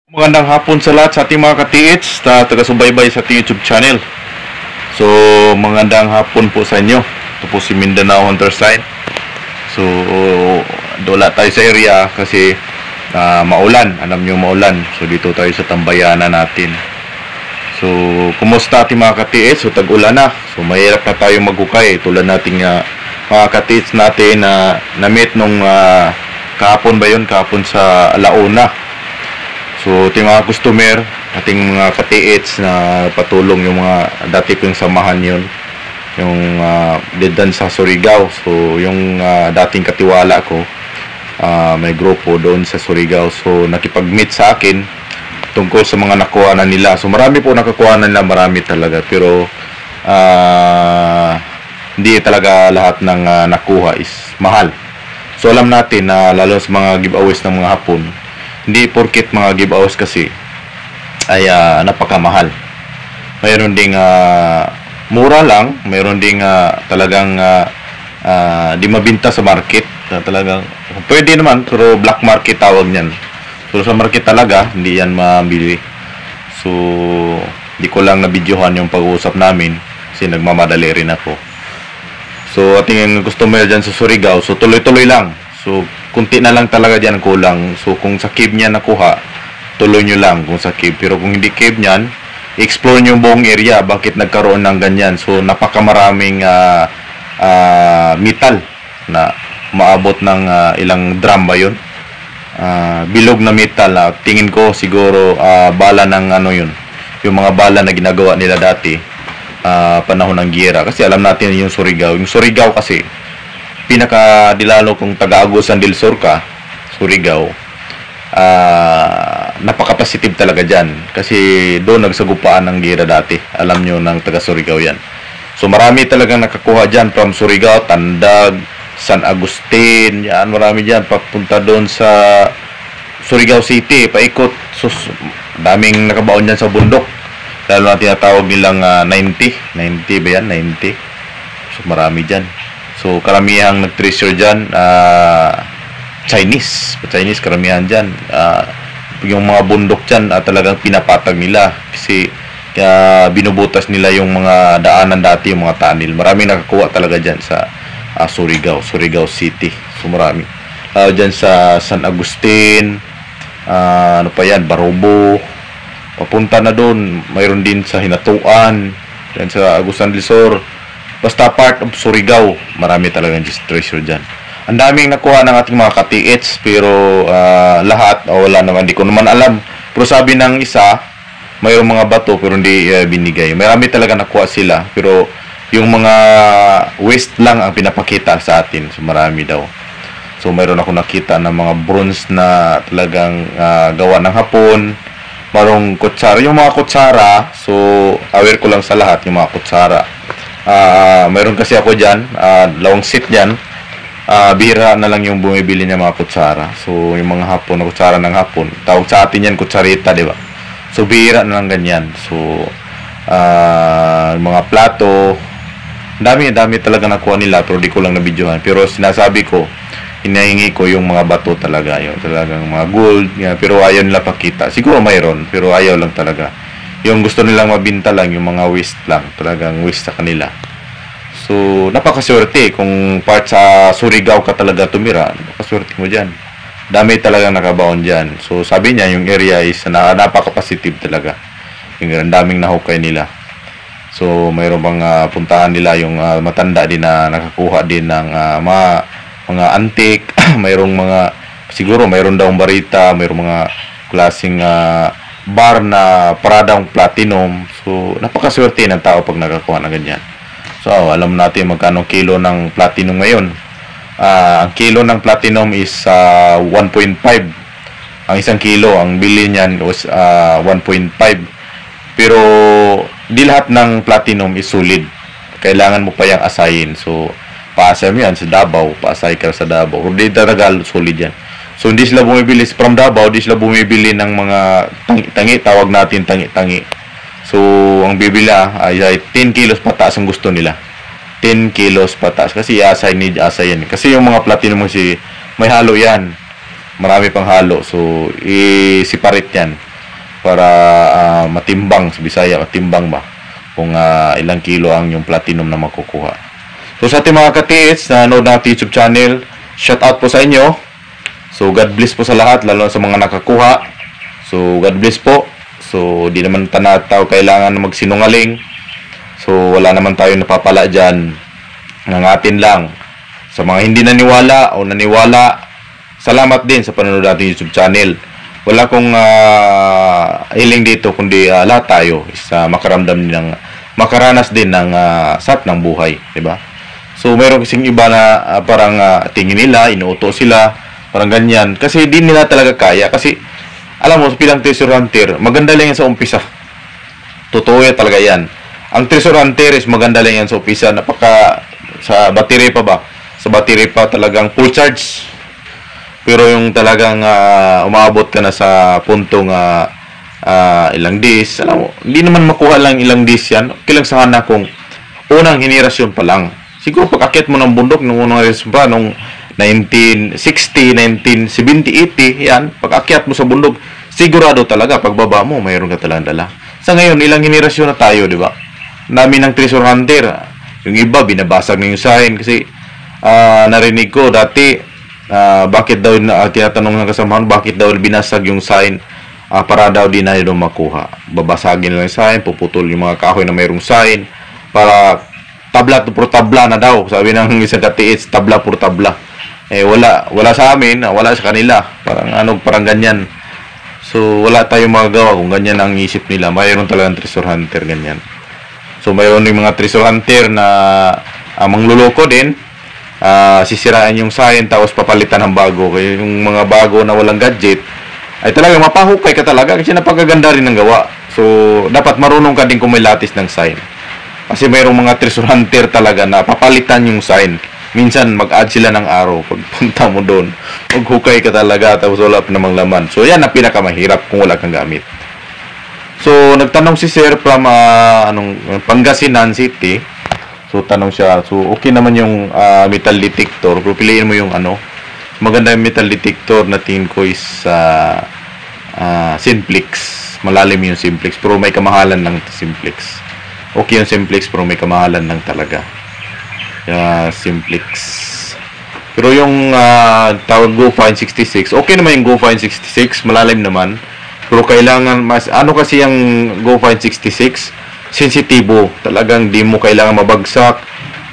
Magandang hapon sa lahat sa ating mga ka-TH na taga-subaybay sa ating YouTube channel. So, magandang hapon po sa inyo. Ito po si Mindanao Hunter Sign. So, dola tayo sa area kasi maulan. Alam nyo maulan. So, dito tayo sa tambayanan natin. So, kumusta ating mga ka-TH? So, tag-ulan na. So, mahirap na tayo maghukay. Tulad nating mga ka-TH natin na na-meet nung kahapon ba yun? Kahapon sa Alauna. So, ating mga customer, ating mga ka-TH na patulong yung mga dati kong samahan yun. Yung didan sa Surigao. So, yung dating katiwala ko, may grupo doon sa Surigao. So, nakipag-meet sa akin tungkol sa mga nakuha na nila. So, marami po nakakuha na nila, marami talaga. Pero, hindi talaga lahat ng nakuha is mahal. So, alam natin na lalo sa mga giveaways ng mga hapon, hindi porket mga giveaways kasi ay napakamahal. Mayroon ding mura lang, mayroon ding talagang di mabinta sa market. Talagang pwede naman pero black market tawag niyan. So sa market talaga hindi yan mabili. So di ko lang na-videohan yung pag-uusap namin kasi nagmamadali rin ako. So ating customer dyan sa Surigao, so tuloy-tuloy lang. So, kunti na lang talaga dyan kulang. So, kung sa cave niya nakuha, tuloy nyo lang kung sa cave. Pero kung hindi cave niyan, explore nyo yung buong area. Bakit nagkaroon ng ganyan? So, napakamaraming metal na maabot ng ilang drum ba yun? Bilog na metal. Tingin ko siguro bala ng ano yun. Yung mga bala na ginagawa nila dati panahon ng giyera. Kasi alam natin yung Surigao. Yung Surigao kasi pinaka-dilalo kung taga-Agusan del Sur ka, Surigao, napaka-positive talaga dyan. Kasi doon nagsagupaan ng gira dati. Alam nyo ng taga-Surigao yan. So marami talagang nakakuha dyan from Surigao, Tandag, San Agustin, yan, marami dyan. Papunta doon sa Surigao City, paikot. So, daming nakabaon dyan sa bundok. Lalo na tinatawag nilang 90 ba yan? 90. So marami dyan. So, karamihang nag-treasure dyan, Chinese karamihan dyan. Yung mga bundok dyan, talagang pinapatag nila. Kasi, binubutas nila yung mga daanan dati, yung mga tunnel. Maraming nakakuha talaga dyan sa Surigao City. So, marami. Dyan sa San Agustin, ano pa yan, Barobo. Papunta na doon. Mayroon din sa Hinatuan, dyan sa Agusan del Sur. Basta part of Surigao, marami talagang treasure dyan. Ang daming nakuha ng ating mga ka-TH, pero lahat, wala naman, hindi ko naman alam. Pero sabi ng isa, mayroong mga bato, pero hindi binigay. Marami talaga nakuha sila, pero yung mga waste lang ang pinapakita sa atin. So, marami daw. So, mayroon ako nakita ng mga bronze na talagang gawa ng Hapon. Mayroong kutsara. Yung mga kutsara, so, aware ko lang sa lahat, yung mga kutsara. Mayroon kasi ako dyan, lawang seat dyan, bihira na lang yung bumibili niya mga kutsara. So, yung mga Hapon na kutsara ng Hapon, tawag sa atin yan kutsarita, di ba? So, bihira na lang ganyan. So, mga plato, dami talaga nakuha nila, pero di ko lang na-videohan. Pero sinasabi ko, hinahingi ko yung mga bato talaga, yung talagang mga gold, yan, pero ayaw nila pakita. Siguro mayroon, pero ayaw lang talaga. Yung gusto nilang mabinta lang, yung mga waste lang. Talagang waste sa kanila. So, napakaswerte. Kung part sa Surigao ka talaga tumira, napakaswerte mo dyan. Dami talaga nakabaon dyan. So, sabi niya, yung area is napaka-positive talaga. Yung daming nahukay nila. So, mayroon bang puntahan nila yung matanda din na nakakuha din ng mga antique. Mayroong mga, siguro mayroon daw barita, mayroong mga klaseng bar na paradang platinum. So, napakaswerte ng tao pag nakakuha ng ganyan. So, alam natin magkano kilo ng platinum ngayon. Ang kilo ng platinum is 1.5. Ang isang kilo, ang bili niyan was 1.5. Pero, di lahat ng platinum is solid. Kailangan mo pa yung asayin. So, paasay mo yan sa Davao. Paasay ka sa Davao. Kung di talaga solid yan. So, hindi sila bumibili from Davao, hindi sila bumibili ng mga tangi, tawag natin tangi. So, ang bibili ay 10 kilos pataas ang gusto nila. 10 kilos pataas. Kasi asay yan. Kasi yung mga platinum kasi may halo yan. Marami pang halo. So, i-separate yan. para matimbang sa Bisaya, timbang ba kung ilang kilo ang yung platinum na makukuha. So sa ating mga katiits na nanood natin YouTube channel, shout out po sa inyo. So God bless po sa lahat, lalo sa mga nakakuha. So God bless po. So di naman tao kailangan magsinungaling. So wala naman tayo napapala dyan. Ng atin lang. Sa mga hindi naniwala o naniwala, salamat din sa panonood natin YouTube channel. Wala kong hiling dito kundi lahat tayo is makaranas din ng sarap ng buhay, di ba? So mayroon kasing iba na parang tingin nila, inuuto sila, parang ganyan. Kasi di nila talaga kaya. Kasi alam mo, sa pilang treasure hunter, maganda lang yan sa umpisa. Totoo yan talaga yan. Ang treasure hunter is maganda lang yan sa umpisa. Sa battery pa ba? Sa battery pa talagang full charge. Pero yung talagang umabot ka na sa puntong ilang days, alam mo, hindi naman makuha lang ilang days yan. Okay lang sana kung unang henerasyon pa lang. Siguro pag akit mo ng bundok nung unang henerasyon pa, nung 1960, 1970, 80, yan, pag akyat mo sa bundok, sigurado talaga, pagbaba mo, mayroon ka talagang dala. Sa ngayon, ilang henerasyon na tayo, di ba? Namin ng treasure hunter, yung iba, binabasag na yung sign, kasi narinig ko dati, bakit daw, tinatanong ng kasamahan, bakit daw binasag yung sign, para daw di na nila makuha. Babasagin nila yung sign, puputol yung mga kahoy na mayroong sign, para tabla puro tabla na daw. Sabi ng isang katiits, tabla puro tabla. Wala sa amin, wala sa kanila. Parang ganyan. So, wala tayong magagawa kung ganyan ang isip nila. Mayroon talagang treasure hunter, ganyan. So, mayroon yung mga treasure hunter na mangluloko din. Sisirain yung sign, tapos papalitan ng bago. Kaya yung mga bago na walang gadget, ay talagang mapahukay ka talaga kasi napakaganda rin ng gawa. So, dapat marunong ka din kumilatis ng sign. Kasi mayroong mga treasure hunter talaga na papalitan yung sign. Minsan mag-add sila ng araw. Pagpunta mo doon, maghukay ka talaga tapos wala pa namang laman. So yan ang pinakamahirap kung wala kang gamit. So nagtanong si Sir from Pangasinan City. So tanong siya, so okay naman yung metal detector. Pero piliin mo yung maganda yung metal detector na tingin ko is Simplex. Malalim yung Simplex pero may kamahalan ng Simplex. Okay yung Simplex pero may kamahalan lang talaga. Simplex. Pero yung tawag GoFind 66, okay naman yung GoFind 66, malalim naman. Pero kailangan kasi yung GoFind 66, sensitibo. Talagang di mo kailangan mabagsak.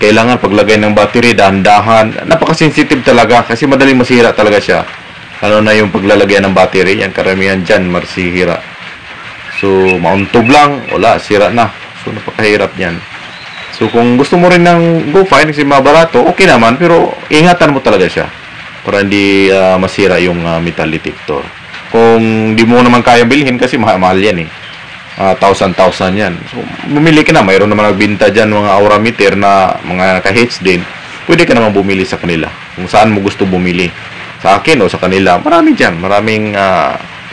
Kailangan paglagay ng battery, dahan-dahan. Napaka-sensitive talaga kasi madaling masira talaga siya. Ano na yung paglalagay ng battery, yan karamihan dyan, masihira. So, mauntog lang, wala, sira na. So, napakahirap yan. So, kung gusto mo rin ng GoFind kasi mabarato, okay naman, pero ingatan mo talaga siya para hindi masira yung metal detector. Kung di mo naman kaya bilhin kasi mahal yan 1,000 yan. So, bumili ka na. Mayroon naman nagbinta dyan mga aura meter na mga naka-hits din. Pwede ka naman bumili sa kanila. Kung saan mo gusto bumili. Sa akin o sa kanila. Marami dyan. Maraming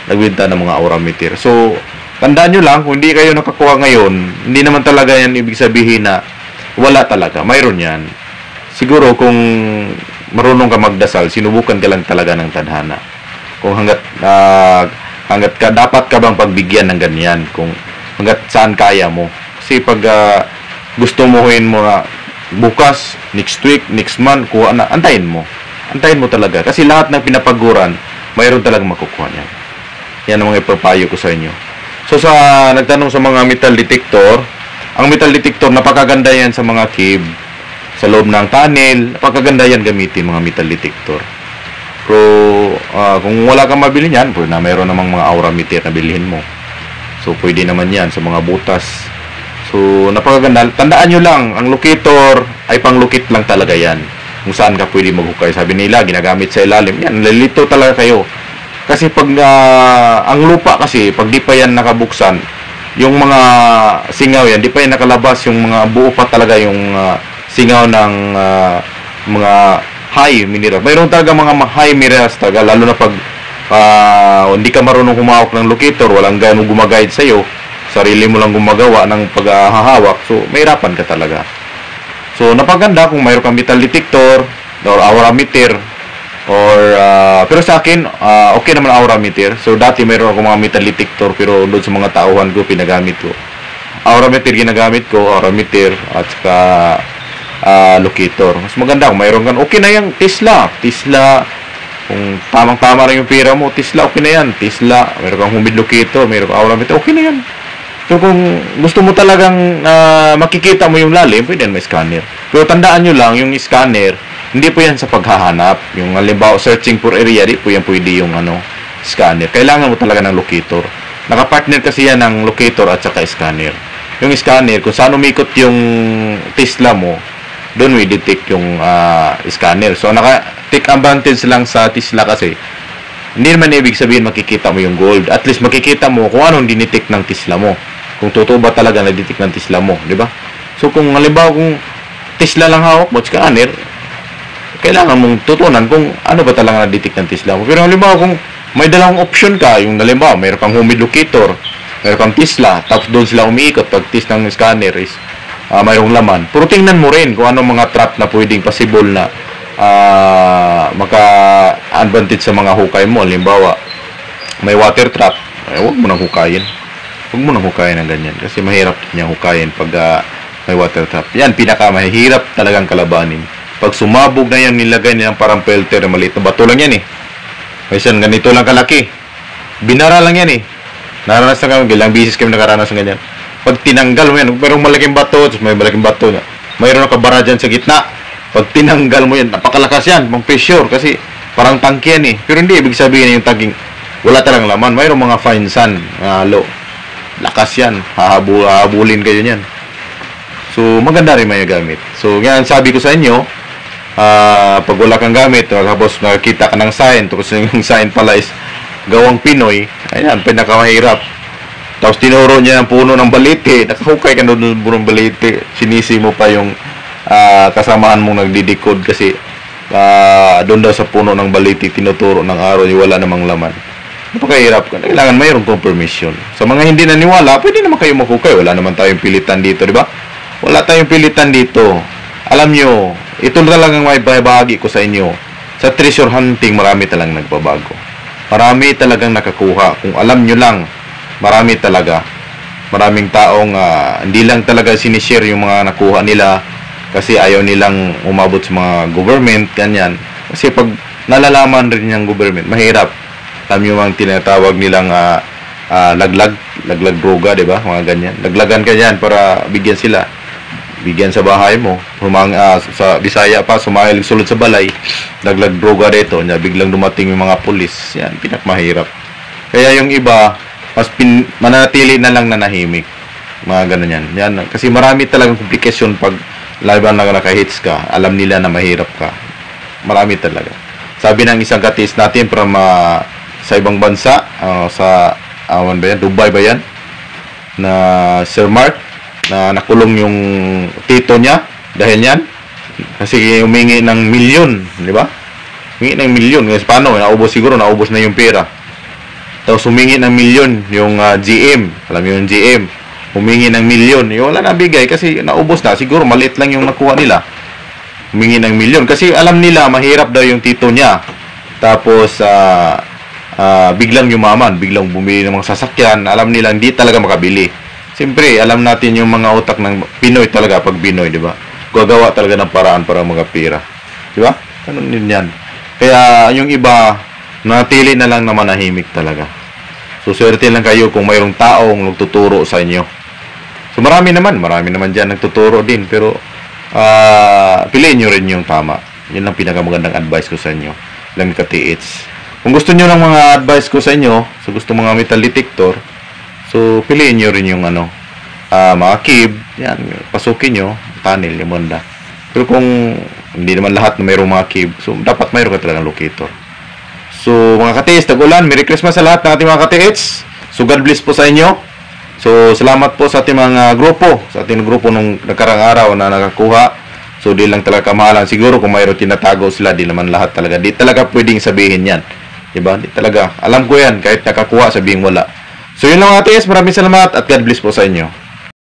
nagbinta ng mga aura meter. So, tandaan nyo lang, kung hindi kayo nakakuha ngayon, hindi naman talaga yan ibig sabihin na wala talaga. Mayroon yan. Siguro kung marunong ka magdasal, sinubukan ka lang talaga ng tadhana. Kung hanggat dapat ka bang pagbigyan ng ganyan, kung hanggat saan kaya mo. Kasi pag gusto mohin mo na bukas, next week, next month, kuha na, antayin mo. Antayin mo talaga. Kasi lahat ng pinapaguran, mayroon talagang makukuha niyan. Yan ang mga ipapayo ko sa inyo. So nagtanong sa mga metal detector, ang metal detector napakaganda yan sa mga cave, sa loob ng tunnel, napakaganda yan gamitin mga metal detector. Pero kung wala kang mabili niyan, pwede na mayroon namang mga aura meter na bilhin mo. So pwede naman yan sa mga butas. So napakaganda. Tandaan nyo lang, ang locator ay panglukit lang talaga yan. Kung saan ka pwede maghukay. Sabi nila, ginagamit sa ilalim. Yan, lalito talaga kayo. Kasi pag ang lupa kasi pag di pa yan nakabuksan, yung mga singaw yan, di pa yan nakalabas, yung mga buo pa talaga yung singaw ng mga high mineral. Mayroon talaga mga high minerals talaga, lalo na pag hindi ka marunong humawak ng locator, walang ganong gumaguide sa'yo, sarili mo lang gumagawa ng paghahawak, so mahirapan ka talaga. So napaganda kung mayroon kang metal detector or aura meter, Or pero sa akin, okay naman aura meter. So dati mayroon ako mga metal detector pero doon sa mga tauhan ko pinagamit ko. Aura meter ginagamit ko, aura meter at saka locator. Mas maganda kung mayroon kan. Okay na yung Tesla. Tesla, kung tamang-tama rin yung pera mo, Tesla, okay na yan. Tesla, mayroon kang humid locator, mayroon kang aura meter, okay na yan. So kung gusto mo talagang makikita mo yung lalim, pwede yan may scanner. Pero tandaan nyo lang, yung scanner, hindi po yan sa paghahanap. Yung halimbawa, searching for area, di po yan pwede yung scanner. Kailangan mo talaga ng locator. Nakapartner kasi yan ng locator at saka scanner. Yung scanner, kung saan umikot yung Tesla mo, doon we detect yung scanner. So, naka-take advantage lang sa Tesla kasi hindi naman ibig sabihin makikita mo yung gold. At least makikita mo kung anong dinetect ng Tesla mo. Kung totoo ba talaga na-detect ng Tesla mo, di ba? So, kung halimbawa kung Tesla lang hawak mo, scanner, kailangan mong tutunan kung ano ba talaga na-detect ng Tesla mo. Pero halimbawa kung may dalawang option ka, yung halimbawa mayroon kang humid locator, mayroon kang Tesla, tapos doon sila umiikot pag test ng scanner is mayroong laman. Pero tingnan mo rin kung anong mga trap na pwedeng possible na maka-advantage sa mga hukay mo. Halimbawa, may water trap, huwag mo nang hukayin. Huwag mo nang hukayin ng ganyan. Kasi mahirap niya hukayin pag may water trap. Yan, pinakamahirap talagang kalabanin. Pag sumabog na yan, nilagay nilang parang filter, maliit na bato lang yan eh. May isang ganito lang kalaki. Binara lang yan eh. Naranasan kami, ilang bisis kami nakaranas ng ganyan. Pag tinanggal mo yan, mayroong malaking bato, may malaking bato na. Mayroon nakabara dyan sa gitna. Pag tinanggal mo yan, napakalakas yan, pang pressure, kasi parang tangke yan eh. Pero hindi, ibig sabihin yung taging, wala talagang laman. Mayroong mga fine sand, halo. Lakas yan, hahabulin kayo yan. So, maganda rin may gamit. So, yan, sabi ko sa inyo, pag wala kang gamit, tapos nakakita ka ng sign, tapos yung sign pala is gawang Pinoy, ayan, pinakamahirap. Tapos tinuro niya ng puno ng balete, nakahukay ka doon ng puno ng balete, sinisi mo pa yung kasamahan mong nagdidikod kasi doon daw sa puno ng balete, tinuturo ng araw, wala namang laman. Napakahirap ka. Kailangan mayroong confirmation. Sa mga hindi naniwala, pwede naman kayo maghukay. Wala naman tayong pilitan dito, di ba? Wala tayong pilitan dito. Alam nyo, ito talagang may bahagi ko sa inyo. Sa treasure hunting, marami talagang nagbabago. Marami talagang nakakuha. Kung alam nyo lang, marami talaga. Maraming taong hindi lang talaga sinishare yung mga nakuha nila kasi ayaw nilang umabot sa mga government, ganyan. Kasi pag nalalaman rin yung government, mahirap. Alam nyo mga tinatawag nilang laglag droga, di ba? Mga ganyan. Laglagan ka yan para bigyan sila. Bigyan sa bahay mo. Sa Bisaya pa, sumahil sulod sa balay. Laglag droga dito. Biglang dumating yung mga pulis. Yan, pinakmahirap. Kaya yung iba, mas manatili na lang na nahimik. Mga ganun yan. Yan. Kasi marami talagang komplikasyon pag laban lang nakahits ka. Alam nila na mahirap ka. Marami talaga. Sabi ng isang katis natin from sa ibang bansa, sa awan ba yan? Dubai ba yan? Na Sir Mark, na nakulong yung tito niya dahil yan. Kasi humingi ng milyon, di ba? Humingi ng milyon. Kasi paano? Naubos siguro, naubos na yung pera. Tapos humingi ng milyon yung GM. Alam mo yung GM. Humingi ng milyon. Yung wala nabigay kasi naubos na. Siguro maliit lang yung nakuha nila. Humingi ng milyon. Kasi alam nila, mahirap daw yung tito niya. Tapos, biglang yumaman, biglang bumili ng mga sasakyan, alam nila hindi talaga makabili. Siyempre, alam natin yung mga utak ng Pinoy talaga pag Pinoy, di ba? Gagawa talaga ng paraan para magkapira. Di ba? Ganun din yan. Kaya yung iba, natili na lang na manahimik talaga. So, swerte lang kayo kung mayroong taong nagtuturo sa inyo. So, marami naman dyan nagtuturo din, pero piliin nyo rin yung tama. Yun ang pinakamagandang advice ko sa inyo. Lang ka-TH. Kung gusto nyo ng mga advice ko sa inyo, so gusto mga metal detector, so piliin nyo rin yung mga cube, yan, pasukin nyo, tunnel, yung banda. Pero kung hindi naman lahat na mayroong mga cube, so dapat mayroon ka talagang locator. So mga ka-TH, tag-ulan, Merry Christmas sa lahat ng ating mga ka-TH. So God bless po sa inyo. So salamat po sa ating mga grupo, sa ating grupo nung nagkarang araw na nakakuha. So di lang talaga kamahalan. Siguro kung mayroon tinatago sila, di naman lahat talaga. Di talaga pwedeng sabihin yan. Diba? Di talaga. Alam ko yan. Kahit nakakuha, sabihin wala. So yun lang mga TS. Maraming salamat at God bless po sa inyo.